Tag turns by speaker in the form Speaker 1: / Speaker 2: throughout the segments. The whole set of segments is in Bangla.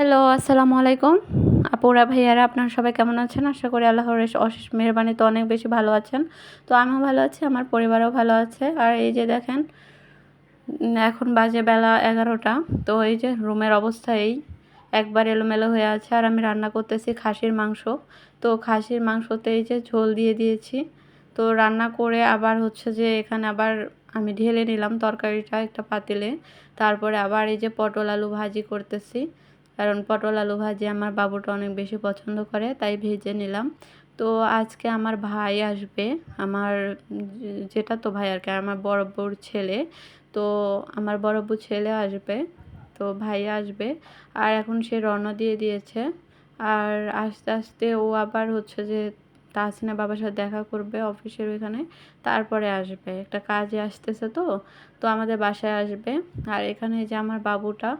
Speaker 1: হ্যালো, আসসালামু আলাইকুম। আপুরা ভাইয়ারা আপনারা সবাই কেমন আছেন? আশা করি আল্লাহর অশেষ মেহেরবানিতে অনেক বেশি ভালো আছেন। তো আমিও ভালো আছি, আমার পরিবারও ভালো আছে। আর এই যে দেখেন এখন বাজে বেলা 11টা। তো এই যে রুমের অবস্থা একবার এলোমেলো হয়ে আছে। আর আমি রান্না করতেছি খাসির মাংস। তো খাসির মাংসতে এই যে ঝোল দিয়ে দিয়েছি। তো রান্না করে আবার হচ্ছে যে এখানে আবার আমি ঢেলে নিলাম তরকারিটা একটা পাতিলে। তারপরে আবার এই যে পটল আলু ভাজি করতেছি, কারণ পটল আলু ভাজি আমার বাবুটা অনেক বেশি পছন্দ করে, তাই ভেজে নিলাম। তো আজকে আমার ভাই আসবে, আমার যেটা তো ভাই আর কি, আমার বড় বউর ছেলে। তো আমার বড় বউ ছেলে আসবে, তো ভাইয়া আসবে। আর এখন সে রওনা দিয়ে দিয়েছে। আর আস্তে আস্তে ও আবার হচ্ছে যে তাহসিনা বাবার সাথে দেখা করবে অফিসের ওইখানে, তারপরে আসবে, একটা কাজে আসতেছে। তো তো আমাদের বাসায় আসবে। আর এখানে যে আমার বাবুটা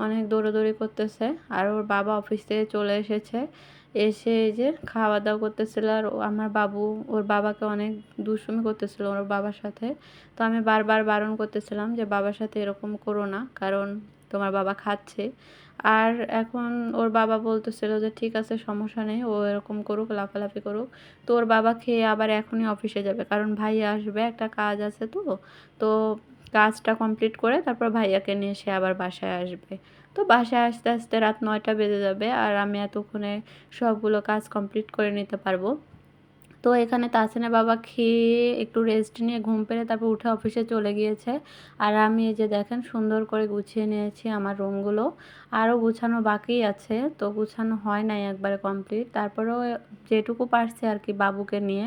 Speaker 1: অনেক দৌড়াদৌড়ি করতেছে, আর ওর বাবা অফিস থেকে চলে এসেছে। এসে এই যে খাওয়া দাওয়া করতেছিল, আর আমার বাবু ওর বাবাকে অনেক দুষ্টুমি করতেছিল ওর বাবার সাথে। তো আমি বারবার বারণ করতেছিলাম যে বাবার সাথে এরকম করো না, কারণ তোমার বাবা খাচ্ছে। আর এখন ওর বাবা বলতেছিল যে ঠিক আছে, সমস্যা নেই, ও এরকম করুক, লাফালাফি করুক। তো ওর বাবা খেয়ে আবার এখনই অফিসে যাবে, কারণ ভাইয়া আসবে, একটা কাজ আছে। তো তো কাজটা কমপ্লিট করে তারপর ভাইয়াকে নিয়ে সে আবার বাসায় আসবে। তো বাসায় আসতে আসতে রাত 9টা বেজে যাবে, আর আমি এতক্ষণে সবগুলো কাজ কমপ্লিট করে নিতে পারবো। তো এখানে তাহসিনের বাবা খেয়ে একটু রেস্ট নিয়ে ঘুম পেড়ে তারপর উঠে অফিসে চলে গিয়েছে। আর আমি এই যে দেখেন সুন্দর করে গুছিয়ে নিয়েছি আমার রুমগুলো। আরও গুছানো বাকি আছে, তো গুছানো হয় নাই একবারে কমপ্লিট। তারপরেও যেটুকু পারছি আর কি বাবুকে নিয়ে,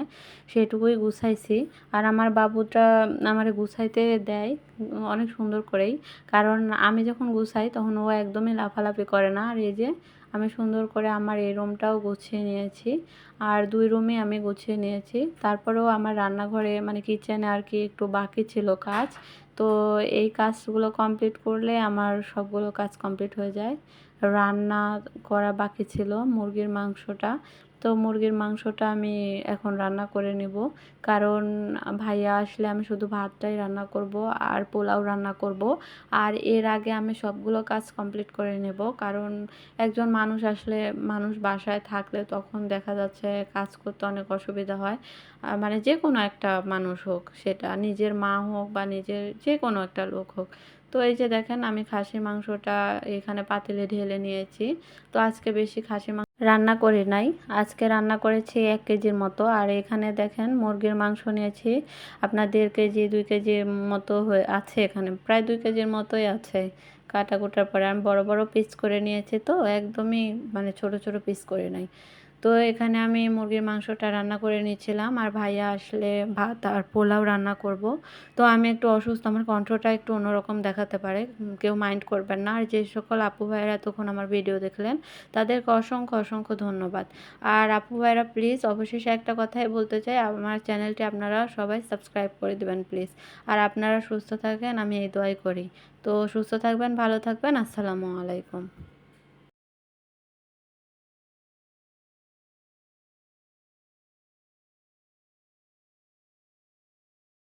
Speaker 1: সেটুকুই গুছাইছি। আর আমার বাবুটা আমারে গুছাইতে দেয় অনেক সুন্দর করেই, কারণ আমি যখন গুছাই তখন ও একদমই লাফালাফি করে না। আর এই যে আমি সুন্দর করে আমার এই রুমটাও গুছিয়ে নিয়েছি, আর 2 রুমই আমি গুছিয়ে নিয়েছি। তারপরেও আমার রান্নাঘরে মানে কিচেনে আর কি একটু বাকি ছিল কাজ। তো এই কাজগুলো কমপ্লিট করলে আমার সবগুলো কাজ কমপ্লিট হয়ে যায়। রান্না করা বাকি ছিল মুরগির মাংসটা। তো মুরগির মাংসটা আমি এখন রান্না করে নিব, কারণ ভাইয়া আসলে আমি শুধু ভাতটাই রান্না করব আর পোলাও রান্না করব। আর এর আগে আমি সবগুলো কাজ কমপ্লিট করে নেব, কারণ একজন মানুষ আসলে, মানুষ বাসায় থাকলে তখন দেখা যাচ্ছে কাজ করতে অনেক অসুবিধা হয়। মানে যে কোনো একটা মানুষ হোক, সেটা নিজের মা হোক বা নিজের যে কোনো একটা লোক হোক। তো এই যে দেখেন আমি খাসির মাংসটা এখানে পাতিলে ঢেলে নিয়েছি। তো আজকে বেশি খাসি মাংস রান্না করি নাই, আজকে রান্না করেছি 1 কেজির মতো। আর এখানে দেখেন মুরগির মাংস নিয়েছি আপনার 1.5 কেজি 2 কেজির মতো হয়ে আছে, এখানে প্রায় 2 কেজির মতোই আছে। কাটা কুটার পরে আমি বড় বড় পিস করে নিয়েছি, তো একদমই মানে ছোট ছোট পিস করে নাই। তো এখানে আমি মুরগির মাংসটা রান্না করে নিয়েছিলাম, আর ভাইয়া আসলে ভাত আর পোলাও রান্না করব। তো আমি একটু অসুস্থ, আমার কণ্ঠটা একটু অন্যরকম দেখাতে পারে, কেউ মাইন্ড করবেন না। আর যে সকল আপু ভাইয়েরা এতক্ষণ আমার ভিডিও দেখলেন, তাদেরকে অসংখ্য অসংখ্য ধন্যবাদ। আর আপু ভাইয়েরা প্লিজ অবশেষে একটা কথাই বলতে চাই, আমার চ্যানেলটি আপনারা সবাই সাবস্ক্রাইব করে দেবেন প্লিজ। আর আপনারা সুস্থ থাকেন, আমি এই দোয়াই করি। তো সুস্থ থাকবেন, ভালো থাকবেন, আসসালামু আলাইকুম।